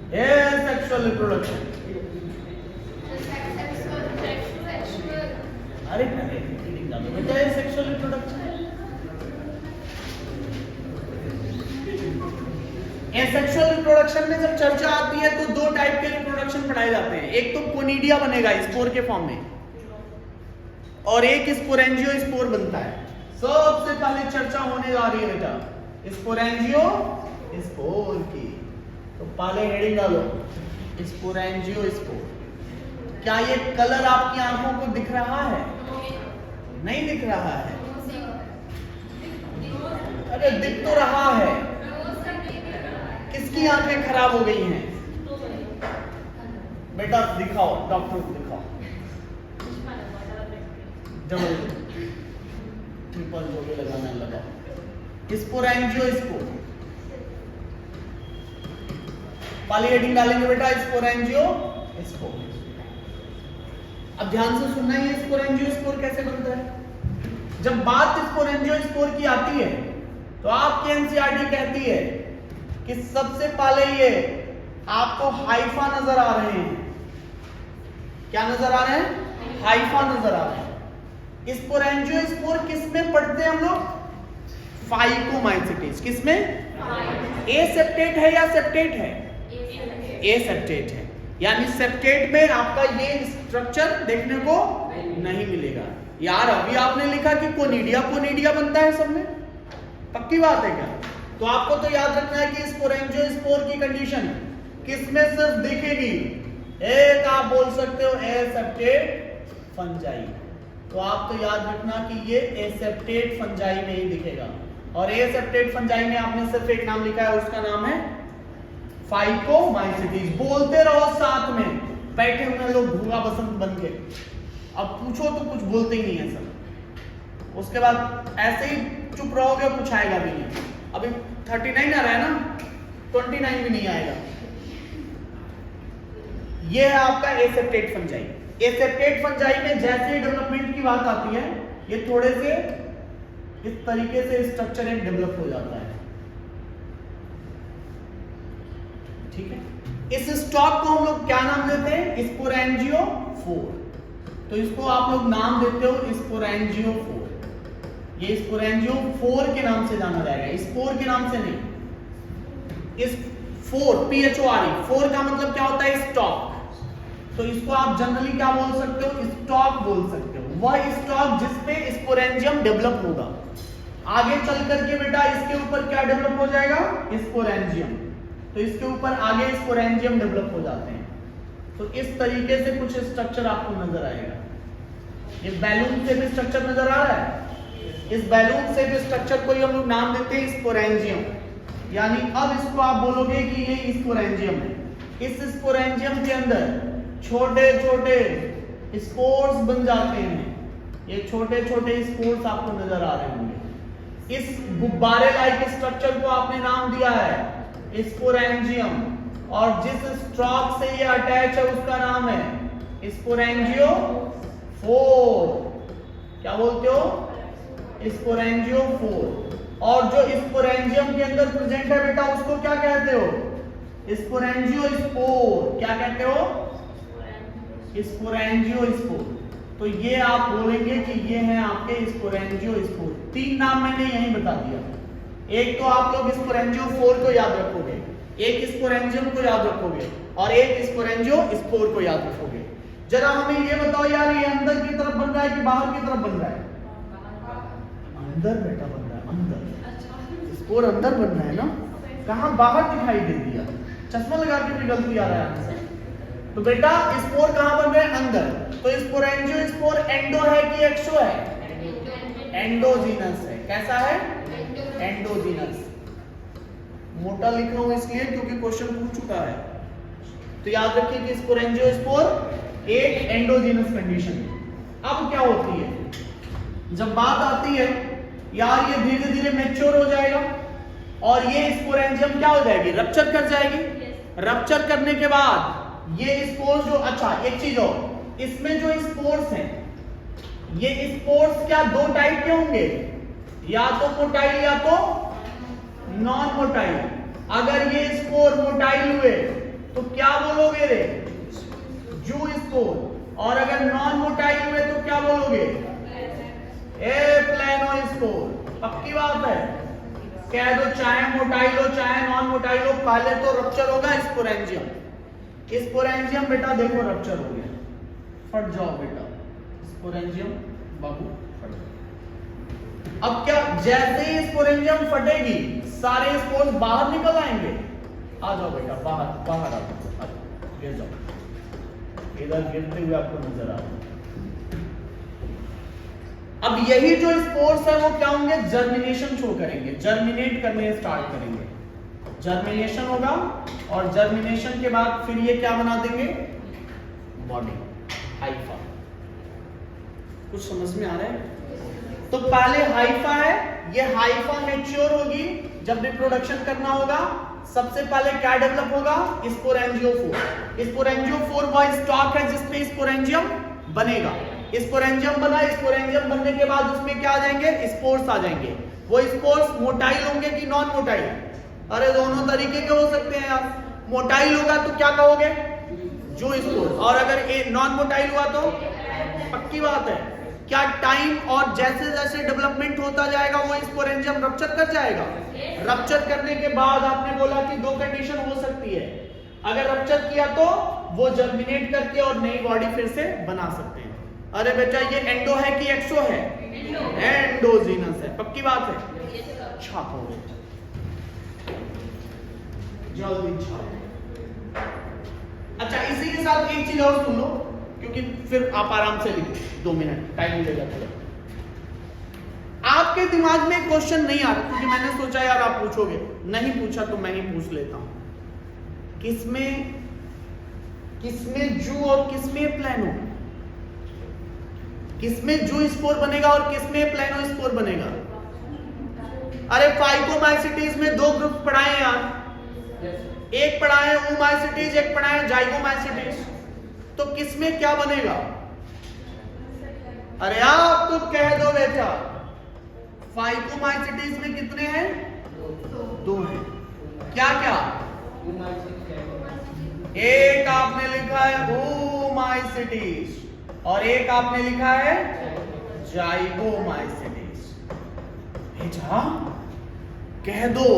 Asexual reproduction. अरे बेटा asexual reproduction. Asexual reproduction में जब चर्चा आती है तो दो टाइप के रिप्रोडक्शन पढ़ाए जाते हैं। एक तो कोनिडिया बनेगा स्पोर के फॉर्म में, और एक स्पोरेंजियो स्पोर बनता है। सबसे पहले चर्चा होने जा रही है बेटा स्पोरेंजियो स्पोर की। तो पहले हेडिंग डालो स्पोरेंजियो स्पोर। क्या ये कलर आपकी आंखों को दिख रहा है? नहीं दिख रहा है? अरे दिख तो रहा है। किसकी आंखें खराब हो गई हैं? बेटा दिखाओ, डॉक्टर को दिखाओ। डबल ट्रिपल जो भी लगाना लगाओ। स्पोरेंजियो स्पोर। पहली हेडिंग डालेंगे बेटा स्पोरेंजियो स्पोर। अब ध्यान से सुनना, ये स्पोरेंजियो स्पोर कैसे बनता है। जब बात स्पोरेंजियो स्पोर की आती है तो आपकी एनसीईआरटी कहती है कि सबसे पहले ये आपको हाइफा नजर आ रहे हैं। क्या नजर आ रहे हैं? हाइफा नजर आ रहे हैं। स्पोरेंजियो स्पोर किस में पढ़ते हैं हम लोग? फाइकोमाइसीटीज। किस में? ए सेप्टेट है या सेप्टेट है? ए सेप्टेट है। यानी सेप्टेट में आपका ये स्ट्रक्चर देखने को नहीं मिलेगा। यार अभी आपने लिखा कि कोनिडिया कोनिडिया बनता है सब में, पक्की बात है क्या? तो आपको तो याद रखना है कि स्पोरेंजियो स्पोर की कंडीशन किसमें सिर्फ दिखेगी? एक आप बोल सकते हो एसेप्टेट फंजाई। तो आप तो याद रखना कि ये एसेप्टेट फंजाई में ही दिखेगा। और एसेप्टेट फंजाई में आपने सिर्फ एक नाम लिखा है, उसका नाम है फाइकोमाइसीटीज। बोलते रहो साथ में, बैठे हुए लोग भूरा बसंत बन के। अब पूछो तो कुछ बोलते ही नहीं है सब। उसके बाद ऐसे ही चुप रहोगे, कुछ आएगा भी नहीं। अभी 39 आ रहा है ना, 29 भी नहीं आएगा। ये है आपका एसेप्टेट फंजाई। एसेप्टेट फंजाई में जैसे ही डेवलपमेंट की बात आती है, ये थोड़े से इस तरीके से स्ट्रक्चर एक डेवलप हो जाता है। ठीक है। इस स्टॉक को हम लोग क्या नाम देते हैं? स्पोरेंजियोफोर। तो इसको आप लोग नाम देते हो स्पोरेंजियोफोर। ये स्पोरेंजियोफोर के नाम से जाना जाएगा, स्पोर के नाम से नहीं। इस फोर PHORE, फोर का मतलब क्या होता है? स्टॉक। तो इसको आप जनरली क्या बोल सकते हो? स्टॉक बोल सकते हो। वह स्टॉक जिसपे स्पोरेंजियम डेवलप होगा। आगे चल करके बेटा इसके ऊपर क्या डेवलप हो जाएगा? स्पोरेंजियम। तो इसके ऊपर आगे स्पोरेंजियम डेवलप हो जाते हैं। तो इस तरीके से कुछ स्ट्रक्चर आपको नजर आएगा। ये बैलून से भी स्ट्रक्चर नजर आ रहा है। इस बैलून से भी स्ट्रक्चर को हम लोग नाम देते हैं स्पोरेंजियम। यानी अब इसको आप बोलोगे कि ये स्पोरेंजियम है। इस स्पोरेंजियम के अंदर छोटे छोटे स्पोर्स बन जाते हैं। ये छोटे छोटे स्पोर्स आपको नजर आ रहे होंगे। इस गुब्बारे लाइक स्ट्रक्चर को आपने नाम दिया है स्पोरेंजियम, और जिस स्टॉक से ये अटैच है उसका नाम है स्पोरेंजियोफोर। क्या बोलते हो? स्पोरेंजियोफोर। और जो स्पोरेंजियम के अंदर प्रेजेंट है बेटा उसको क्या कहते हो? स्पोरेंजियोस्पोर। क्या कहते हो? स्पोरेंजियोस्पोर। तो ये आप बोलेंगे कि ये हैं आपके स्पोरेंजियोस्पोर। तीन नाम मैंने यहीं बता दिया। एक तो आप लोग स्पोरेंजियोफोर को याद रखोगे, एक स्पोरेंजियम को याद रखोगे, और एक स्पोरेंजियोस्पोर को याद रखोगे। जरा हमें ये बताओ यार, ये अंदर की तरफ बन रहा है कि बाहर की तरफ बन रहा है? अंदर बेटा बन रहा है, अंदर। स्पोर अंदर बन रहा है ना, कहां बाहर दिखाई दे दिया? चश्मा लगा के भी गलती आ रहा है आपसे। तो बेटा स्पोर कहां बन रहे हैं? अंदर। तो स्पोरेंजियोस्पोर एंडो है कि एक्सो है? एंडोजीनस है। कैसा है? एंडोजीनस। मोटा लिखा हूं इसलिए क्योंकि क्वेश्चन पूछ चुका है। तो याद रखिए कि स्पोरेंजियोस्पोर एक एंडोजीनस कंडीशन है। अब क्या होती है, जब बात आती है यार ये धीरे धीरे मैच्योर हो जाएगा और ये स्पोरेंजियम क्या हो जाएगी? रप्चर कर जाएगी। रप्चर करने के बाद ये स्पोर्स जो, अच्छा एक चीज और, इसमें जो स्पोर्स हैं, ये स्पोर्स क्या दो टाइप के होंगे? या तो मोटाइल या तो नॉन मोटाइल। अगर ये स्पोर मोटाइल हुए तो रे? जू स्पोर। और अगर नॉन मोटाइल हुए तो क्या बोलोगे? ए प्लेनो स्पोर। पक्की बात है? कह दो चाहे मोटाइल हो चाहे नॉन मोटाइल हो, पहले तो रप्चर होगा स्पोरेंजियम। स्पोरेंजियम बेटा देखो रप्चर हो गया, फट जाओ बेटा स्पोरेंजियम बाबू फट जाओ। अब क्या, जैसे ही स्पोरेंजियम फटेगी सारे स्पोर्स बाहर निकल आएंगे। आ जाओ बेटा बाहर, बाहर आ जाओ, गिर जाओ, इधर गिरते हुए आपको नजर आ रहा है। अब यही जो स्पोर्स है वो क्या होंगे? जर्मिनेशन शो करेंगे, जर्मिनेट करने स्टार्ट करेंगे। जर्मिनेशन होगा और जर्मिनेशन के बाद फिर ये क्या बना देंगे? Body, Haifa. कुछ समझ में आ रहा है? तो पहले हाइफा है, ये हाइफा मैच्योर होगी, जब रिप्रोडक्शन करना होगा सबसे पहले क्या डेवलप होगा? स्पोरेंजियोफोर। स्पोरेंजियोफोर वो स्टॉक है जिसपे स्पोरेंजियम बनेगा। स्पोरेंजियम बना, स्पोरेंजियम बनने के बाद उसमें क्या आ जाएंगे? स्पोर्स आ जाएंगे। वो स्पोर्स मोटाइल होंगे कि नॉन मोटाइल? अरे दोनों तरीके के हो सकते हैं यार। मोटाइल होगा तो क्या कहोगे? जो स्पोर। और अगर नॉन मोटाइल हुआ तो पक्की बात है क्या टाइम और जैसे जैसे डेवलपमेंट होता जाएगा वो स्पोरेंजियम रप्चर कर जाएगा। रप्चर करने के बाद आपने बोला कि दो कंडीशन हो सकती है, अगर रप्चर किया तो वो जर्मिनेट करके और नई बॉडी फिर से बना सकते हैं। अरे बेटा ये एंडो है कि एक्सो है? एंडोजीनस है। पक्की बात है? छापो जल्दी छापो। अच्छा इसी के साथ एक चीज और सुन लो, क्योंकि फिर आप आराम से लिखो, 2 मिनट टाइम मिलेगा थोड़ा। आपके दिमाग में क्वेश्चन नहीं आ रहा, क्योंकि मैंने सोचा यार आप पूछोगे, नहीं पूछा तो मैं ही पूछ लेता हूं। किसमें जू और किसमें प्लेनो? किसमें जू स्पोर बनेगा और किसमें प्लेनो स्पोर बनेगा? अरे फाइकोमाइसिटीज में 2 ग्रुप पढ़ाए यार, एक पढ़ाए ओमाइसिटीज, एक पढ़ाए जाइगोमाइसिटीज। तो किसमें क्या बनेगा? अरे आप तो कह दो बेटा। फाइकोमाइसिटीज में कितने हैं? 2 हैं। क्या क्या? एक आपने लिखा है ओमाइसिटीज और एक आपने लिखा है जाइगोमाइसिटीज। बेटा कह दो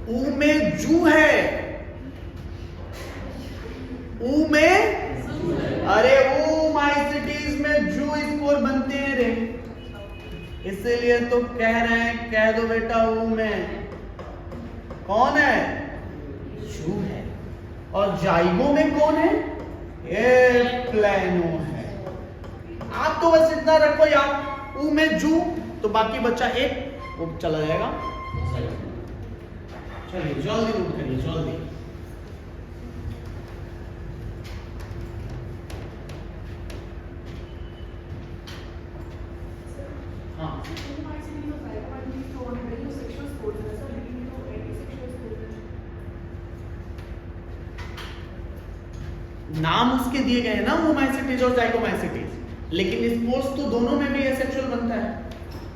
ऊ में जू है, ऊ में, अरे ओमाइसिटीज में जू स्पोर बनते हैं रे, इसीलिए तो कह रहे हैं, कह दो बेटा ऊ में कौन है? जू है। और जाइगो में कौन है? ए प्लेनो है। आप तो बस इतना रखो यार, ऊ में जू, तो बाकी बच्चा एक वो चला जाएगा। चलिए जल्दी नोट करिए जल्दी। हाँ नाम उसके दिए गए हैं ना, ओमाइसिटीज और जाइगोमाइसिटीज, लेकिन स्पोर्स तो दोनों में भी एसेक्सुअल बनता है।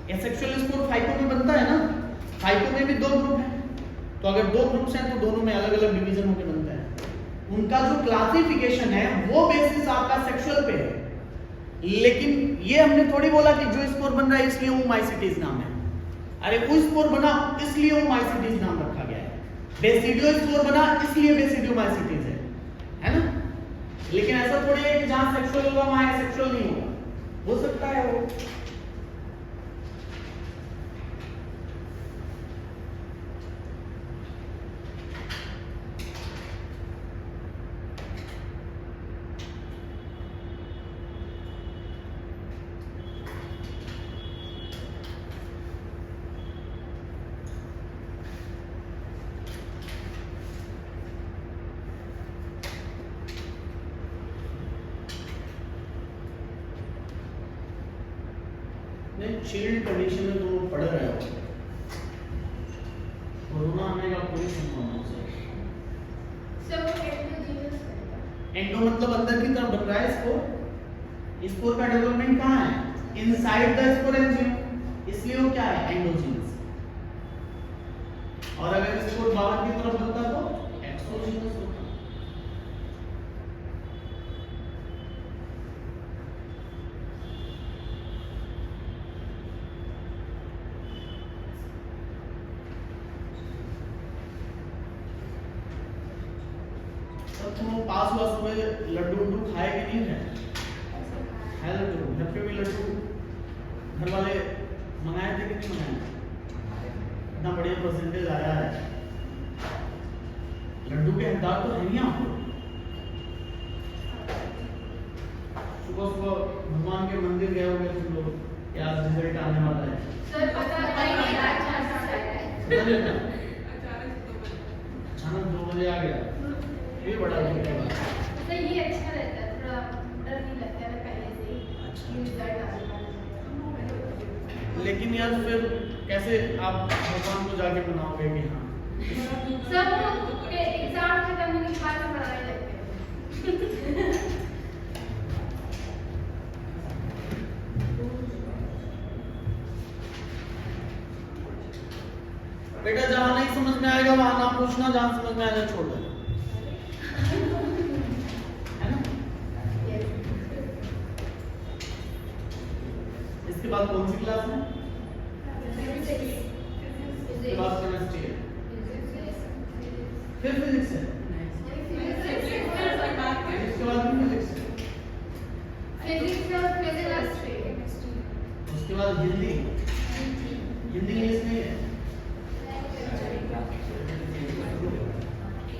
एसेक्सुअल स्पोर फाइको में बनता है ना, फाइको में भी 2 ग्रुप हैं, तो अगर 2 ग्रुप्स हैं तो दोनों में अलग अलग डिवीजन होकर बनता है। उनका जो क्लासिफिकेशन है वो बेसिस आपका सेक्सुअल पे है, लेकिन ये हमने थोड़ी बोला कि जो स्पोर बन रहा है इसलिए ओमाइसिटीज नाम है। अरे वो स्पोर बना इसलिए ओमाइसिटीज नाम रखा गया है, बेसिडियो स्पोर बना इसलिए बेसिडियोमाइसिटीज है ना। लेकिन ऐसा थोड़ी है कि जहां सेक्सुअल होगा वहां एसेक्सुअल नहीं होगा, हो सकता है वो। चिल्ड कंडीशन में तो पढ़ रहे हो, कोरोना आने का कोई संभावना नहीं। एंडो मतलब अंदर की तरफ बन रहा है स्पोर। स्पोर का डेवलपमेंट कहाँ है? इनसाइड द स्पोरेंजियम, इसलिए वो क्या है? एंडोजीनस। और अगर स्पोर बाहर की तरफ बनता तो एक्सोजीनस होता। बच्चों पास हुआ सुबह लड्डू उड्डू खाए कि नहीं है? लड्डू घर पे भी लड्डू घर वाले मंगाए थे कि नहीं मंगाए? इतना बढ़िया परसेंटेज आया है, लड्डू के हकदार तो है नहीं आप लोग। सुबह सुबह भगवान के मंदिर गए होंगे तुम लोग, क्या रिजल्ट आने वाला है? सर पता नहीं, अचानक 2 बजे आ गया, ये बड़ा दुख की बात है। तो ये अच्छा रहता है, थोड़ा डर नहीं लगता है पहले से ही। अच्छा। रिजल्ट आने वाला है। लेकिन यार फिर कैसे आप भगवान को जाके मनाओगे कि हाँ? सब के एग्जाम खत्म होने के बाद पढ़ाने लगते हैं। बेटा जहाँ नहीं समझ में आएगा वहां ना पूछना, जहाँ समझ में आएगा छोड़ देना, है ना? इसके बाद कौन सी क्लास है? इसके बाद केमिस्ट्री है, फिर फिजिक्स है, इसके बाद भी फिजिक्स है, उसके बाद हिंदी इंग्लिश नहीं है।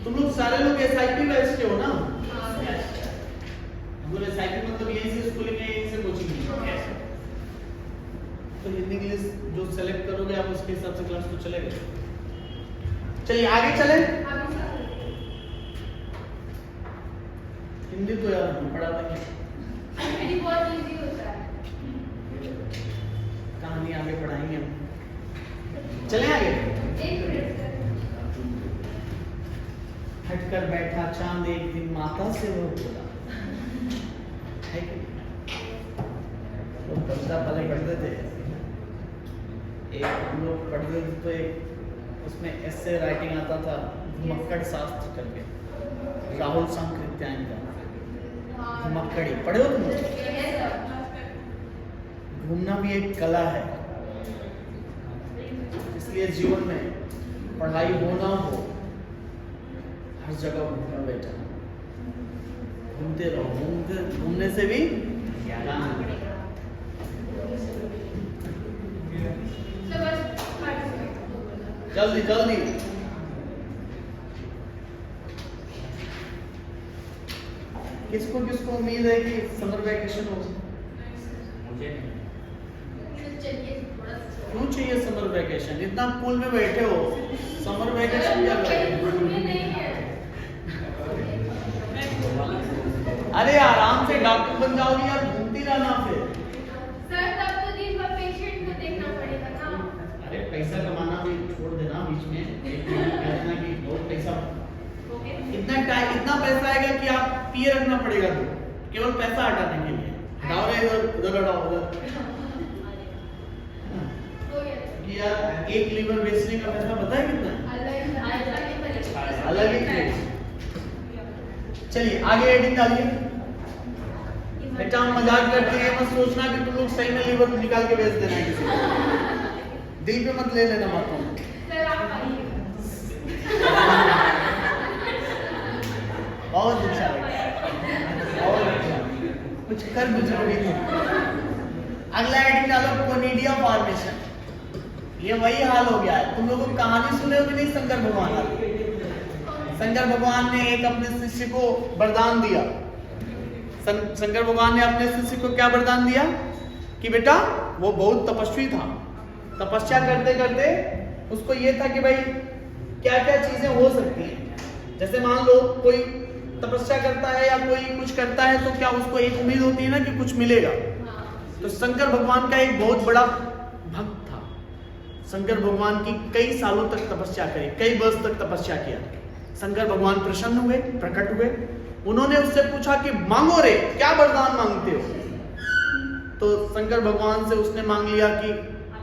तुम लोग सारे लोग SIP बैच के हो ना? हम लोग SIP मतलब यहीं से स्कूलिंग है, यहीं से कोचिंग है। तो हिंदी इंग्लिश जो सेलेक्ट करोगे आप उसके हिसाब से क्लास तो चलेगा। चलिए आगे चले। हिंदी तो यार हम पढ़ा देंगे, बहुत इजी होता है। कहानी आगे पढ़ाएंगे हम। चले आगे। एक मिनट सर। हटकर बैठा चांद एक दिन माता से वो बोला, है कि लोग कविता पहले पढ़ते थे, एक हम लोग पढ़ते थे तो एक उसमें ऐसे राइटिंग आता था घुमक्कड़ शास्त्र करके, राहुल सांकृत्यायन का घुमक्कड़ी पढ़े हो तुम? घूमना भी एक कला है, इसलिए जीवन में पढ़ाई हो ना हो हर जगह घूमना बेटा, घूमते रहो, घूमने से भी ज्ञान मिलेगा। जल्दी जल्दी। किसको किसको उम्मीद है कि समर वैकेशन हो? मुझे नहीं। क्यों चाहिए समर वैकेशन? इतना कूल में बैठे हो, समर वैकेशन क्या करेंगे? अरे आराम से डॉक्टर बन जाओगी यार, घूमती रहना फिर। सर तब तो दिन भर पेशेंट को देखना पड़ेगा ना। अरे पैसा कमाना भी छोड़ देना बीच में, कहना कि बहुत पैसा, इतना पैसा आएगा कि आप पिए रखना पड़ेगा, तो केवल पैसा हटाने के लिए हटाओ रे इधर उधर हटाओ उधर। यार एक लीवर बेचने का पैसा पता है कितना है? अलग ही। चलिए आगे हेडिंग डालिए। बेटा हम मजाक करते हैं, मत सोचना कि तुम लोग सही में लीवर निकाल के बेच देना किसी को, दिल पे मत ले लेना बातों। बहुत अच्छा लगा, बहुत अच्छा, कुछ कर गुजरोगी तुम। अगला हेडिंग डालो कोनिडिया फॉर्मेशन। ये वही हाल हो गया है। तुम लोगों को कहानी सुने हो कि नहीं? शंकर भगवान, शंकर भगवान ने एक अपने शिष्य को वरदान दिया। शंकर भगवान ने अपने शिष्य को क्या वरदान दिया कि बेटा वो बहुत तपस्वी था, तपस्या करते करते उसको ये था कि भाई क्या क्या चीजें हो सकती हैं। जैसे मान लो कोई तपस्या करता है या कोई कुछ करता है तो क्या उसको एक उम्मीद होती है ना कि कुछ मिलेगा। तो शंकर भगवान का एक बहुत बड़ा भक्त था। शंकर भगवान की कई सालों तक तपस्या करी, कई वर्ष तक तपस्या किया। शंकर भगवान प्रसन्न हुए, प्रकट हुए। उन्होंने उससे पूछा कि मांगो रे, क्या वरदान मांगते हो? तो शंकर भगवान से उसने मांग लिया कि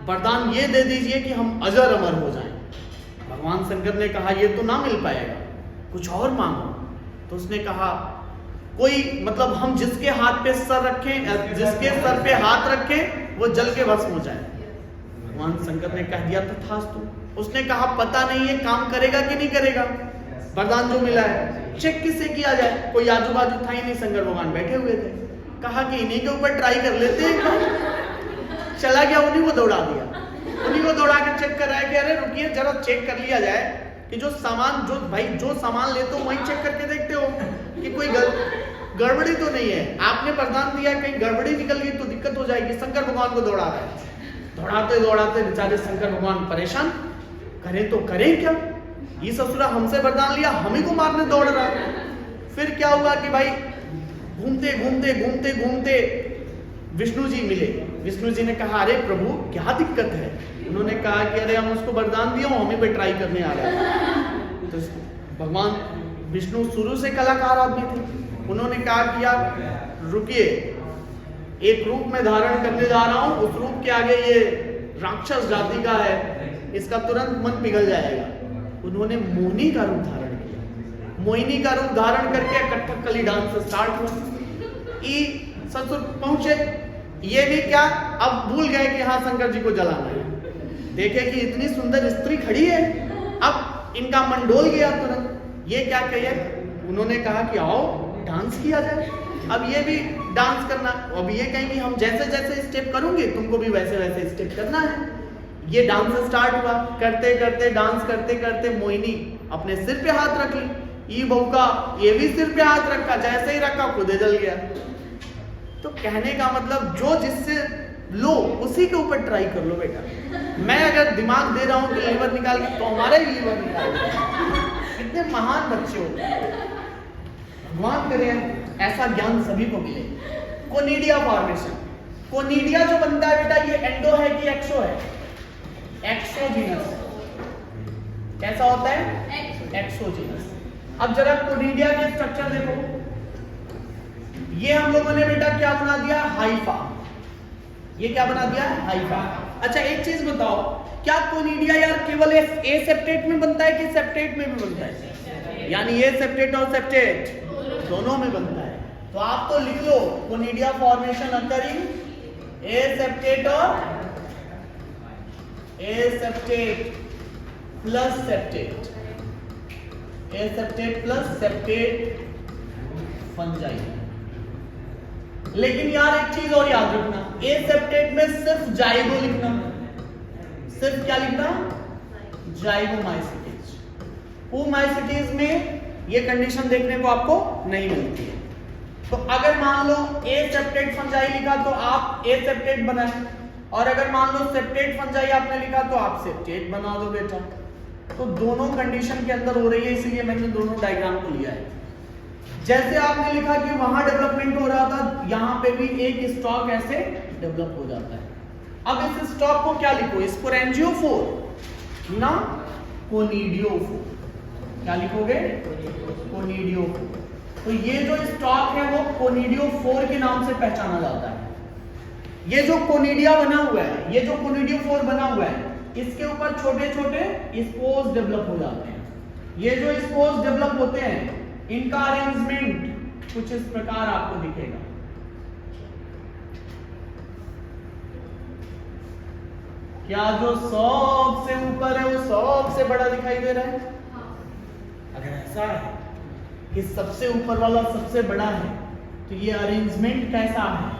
वरदान ये दे दीजिए कि हम अजर अमर हो जाएं। भगवान शंकर ने कहा ये तो ना मिल पाएगा, कुछ और मांगो। तो उसने कहा कोई मतलब हम जिसके हाथ पे सर रखें, जिसके सर पे हाथ रखें वो जल के भस्म हो जाए। भगवान शंकर ने कह दिया तथास्तु। उसने कहा पता नहीं है काम करेगा कि नहीं करेगा। वरदान जो मिला है चेक किससे किया जाए? कोई आजू बाजू था ही नहीं, शंकर भगवान बैठे हुए थे। कहा कि इन्हीं के ऊपर ट्राई कर लेते हैं। चला गया, उन्हीं को दौड़ा दिया, उन्हीं को दौड़ा के चेक कर रहा है कि अरे रुकिए जरा चेक कर लिया जाए कि जो सामान जो सामान लेते हो वहीं चेक करके देखते हो कि कोई गड़बड़ी तो नहीं है। आपने वरदान दिया, कहीं गड़बड़ी निकल गई तो दिक्कत हो जाएगी। शंकर भगवान को दौड़ा रहा है, दौड़ाते दौड़ाते बेचारे शंकर भगवान परेशान, करें तो करें क्या? ये ससुरा हमसे वरदान लिया, हम ही को मारने दौड़ रहा है। फिर क्या हुआ कि भाई घूमते घूमते घूमते घूमते विष्णु जी मिले। विष्णु जी ने कहा अरे प्रभु क्या दिक्कत है? उन्होंने कहा कि अरे हम उसको वरदान दिया, हम ही पे ट्राई करने आ रहे हैं। तो भगवान विष्णु शुरू से कलाकार आदमी थे। उन्होंने कहा कि आप रुकिए, एक रूप में धारण करने जा रहा हूं, उस रूप के आगे ये राक्षस जाति का है, इसका तुरंत मन पिघल जाएगा। उन्होंने मोहिनी का रूप धारण किया। मोहिनी का रूप धारण करके कथकली डांस स्टार्ट हुआ। ससुर पहुंचे, ये भी क्या अब भूल गए कि हाँ शंकर जी को जलाना है। देखे कि इतनी सुंदर स्त्री खड़ी है, अब इनका मन डोल गया तुरंत। ये क्या कहिए, उन्होंने कहा कि आओ डांस किया जाए। अब ये भी डांस करना, अब ये कहेंगे हम जैसे जैसे स्टेप करूंगे तुमको भी वैसे वैसे स्टेप करना है। ये डांस स्टार्ट हुआ, करते करते डांस करते करते मोहिनी अपने सिर पे हाथ रख ली। ये बहू का ये भी सिर पे हाथ रखा, जैसे ही रखा खुद जल गया। तो कहने का मतलब जो जिससे लो उसी के ऊपर ट्राई कर लो बेटा। मैं अगर दिमाग दे रहा हूं कि लीवर निकाल के, तो हमारा ही लीवर निकाल। कितने महान बच्चे हो, भगवान करें ऐसा ज्ञान सभी को मिले। कोनिडिया फॉर्मेशन, कोनिडिया जो बनता है बेटा, ये एंडो है कि एक्सो है? एक्सोजीनस। कैसा होता है? एक्सोजीनस। अब जरा कोनिडिया के स्ट्रक्चर देखो। ये हम लोगों ने बेटा क्या बना दिया? हाइफा। ये क्या बना दिया? हाइफा। अच्छा एक चीज बताओ, क्या कोनिडिया यार केवल ए सेप्टेट में बनता है कि सेप्टेट में भी बनता है? यानी ए सेप्टेट और सेप्टेट दोनों में बनता है। तो आप तो लिख लो कोनिडिया फॉर्मेशन अकरिंग ए सेप्टेट और ए सेप्टेट प्लस सेप्टेट, ए सेप्टेट प्लस सेप्टेट फंजाई। लेकिन यार एक चीज और याद रखना, ए सेप्टेट में सिर्फ जाइगो लिखना, सिर्फ क्या लिखना? जाइगोमाइसिटीज। ओमाइसिटीज में ये कंडीशन देखने को आपको नहीं मिलती है। तो अगर मान लो ए सेप्टेट फंजाई लिखा तो आप ए सेप्टेट बनाए, और अगर मान लो सेप्टेट फंजाई आपने लिखा तो आप सेप्टेट बना दो बेटा। तो दोनों कंडीशन के अंदर हो रही है, इसीलिए मैंने दोनों डायग्राम को लिया है। जैसे आपने लिखा कि वहां डेवलपमेंट हो रहा था, यहां पे भी एक स्टॉक ऐसे डेवलप हो जाता है। अब इस स्टॉक को क्या लिखो? स्पोरेंजियोफोर ना कोनिडियोफोर। क्या लिखोगे? कोनिडियोफोर। तो ये जो स्टॉक है वो कोनिडियोफोर के नाम से पहचाना जाता है। ये जो कोनिडिया बना हुआ है, ये जो कोनिडियोफोर बना हुआ है, इसके ऊपर छोटे छोटे स्पोर्स डेवलप हो जाते हैं। ये जो स्पोर्स डेवलप होते हैं, इनका अरेंजमेंट कुछ इस प्रकार आपको दिखेगा। क्या जो सबसे ऊपर है वो सबसे बड़ा दिखाई दे रहा है? अगर ऐसा है कि सबसे ऊपर वाला सबसे बड़ा है, तो ये अरेंजमेंट कैसा है?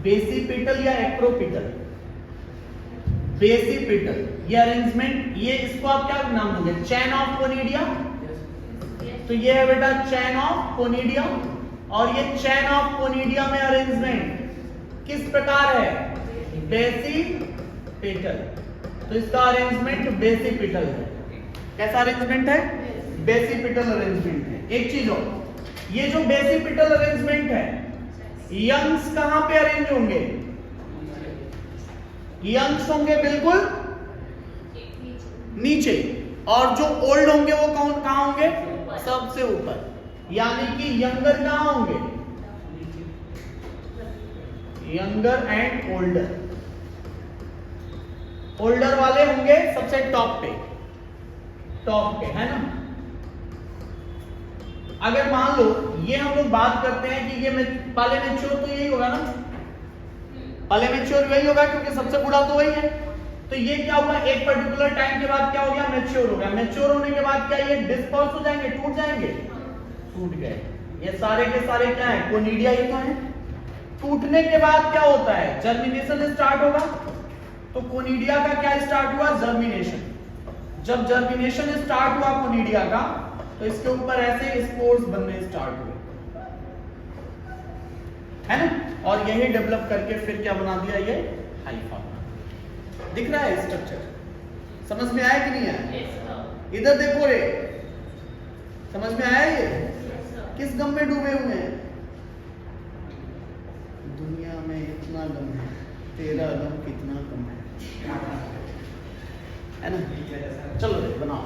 बेसिपिटल या एक्रोपिटल? बेसिपिटल। ये अरेंजमेंट, ये इसको आप क्या नाम दोगे? Chain of conidia. तो ये है बेटा चैन ऑफ कोनिडिया, और ये चैन ऑफ कोनिडिया में अरेंजमेंट किस प्रकार है? बेसिपिटल। तो इसका अरेंजमेंट बेसिपिटल है। कैसा अरेंजमेंट है? बेसिपिटल अरेंजमेंट है। एक चीज और, ये जो बेसिपिटल अरेंजमेंट है, यंग्स कहां पे अरेंज होंगे? यंग्स होंगे बिल्कुल नीचे, और जो ओल्ड होंगे वो कहां होंगे? सबसे ऊपर। यानी कि यंगर कहां होंगे? Younger and older. ओल्डर वाले होंगे सबसे टॉप पे, है ना? अगर मान लो ये हम लोग बात करते हैं कि ये पहले मैच्योर, तो यही होगा ना? पहले मैच्योर वही होगा क्योंकि सबसे बूढ़ा तो वही है। तो ये क्या हुआ, एक पर्टिकुलर टाइम के बाद क्या हो गया, मैच्योर हो गया। मैच्योर होने के बाद क्या ये डिस्पर्स हो जाएंगे, टूट जाएंगे, टूट गए। ये सारे के सारे क्या है, कोनिडिया ही तो है। टूटने के बाद क्या होता है, जर्मिनेशन स्टार्ट होगा। तो कोनिडिया का क्या स्टार्ट हुआ, जर्मिनेशन। जब जर्मिनेशन स्टार्ट हुआ कोनिडिया का, तो इसके ऊपर ऐसे स्पोर्स बनने स्टार्ट हुए, है ना। और यही डेवलप करके फिर क्या बना दिया, ये हाइफा। दिख रहा है स्ट्रक्चर, समझ में आया कि नहीं आया? Yes, sir. इधर देखो रे, समझ में आया ये? Yes, sir. किस गम में डूबे हुए हैं? दुनिया में इतना गम है, तेरा गम कितना कम है ना। चलो रे बनाओ।